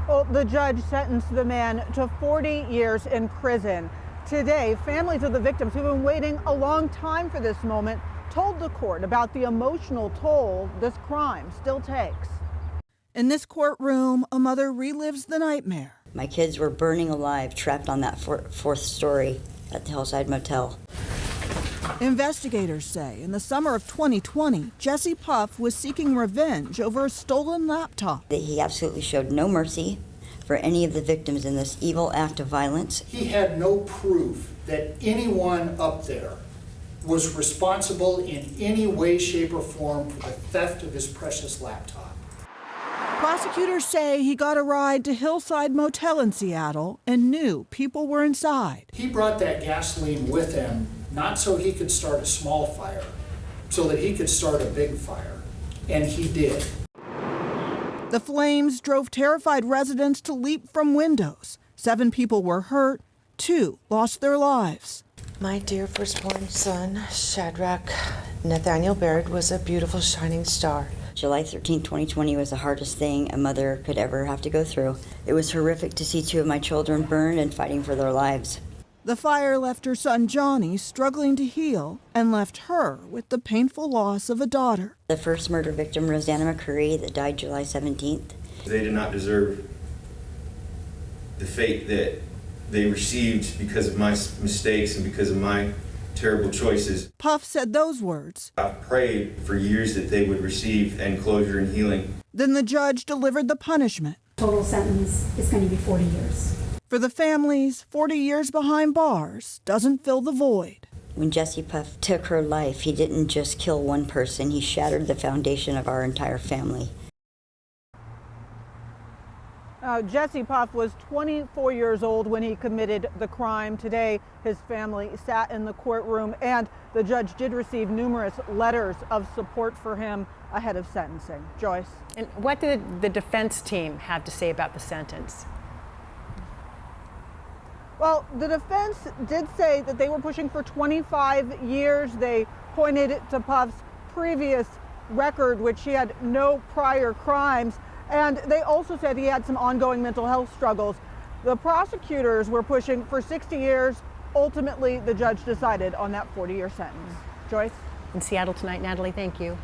Well, the judge sentenced the man to 40 years in prison. Today, families of the victims who've been waiting a long time for this moment told the court about the emotional toll this crime still takes. In this courtroom, a mother relives the nightmare. My kids were burning alive, trapped on that fourth story at the Hillside Motel. Investigators say in the summer of 2020, Jesse Puff was seeking revenge over a stolen laptop. He absolutely showed no mercy for any of the victims in this evil act of violence. He had no proof that anyone up there was responsible in any way, shape, or form for the theft of his precious laptop. Prosecutors say he got a ride to Hillside Motel in Seattle and knew people were inside. He brought that gasoline with him, not so he could start a small fire, so that he could start a big fire. And he did. The flames drove terrified residents to leap from windows. 7 people were hurt, 2 lost their lives. My dear firstborn son, Shadrach Nathaniel Baird, was a beautiful shining star. July 13, 2020 was the hardest thing a mother could ever have to go through. It was horrific to see 2 of my children burned and fighting for their lives. The fire left her son Johnny struggling to heal and left her with the painful loss of a daughter. The first murder victim, Rosanna McCurry, that died July 17th. They did not deserve the fate that they received because of my mistakes and because of my terrible choices. Puff said those words. I've prayed for years that they would receive enclosure and healing. Then the judge delivered the punishment. Total sentence is going to be 40 years. For the families, 40 years behind bars doesn't fill the void. When Jesse Puff took her life, he didn't just kill one person, he shattered the foundation of our entire family. Jesse Puff was 24 years old when he committed the crime. Today, his family sat in the courtroom, and the judge did receive numerous letters of support for him ahead of sentencing. Joyce. And what did the defense team have to say about the sentence? Well, the defense did say that they were pushing for 25 years. They pointed to Puff's previous record, which he had no prior crimes. And they also said he had some ongoing mental health struggles. The prosecutors were pushing for 60 years. Ultimately, the judge decided on that 40-year sentence. Joyce? In Seattle tonight, Natalie, thank you.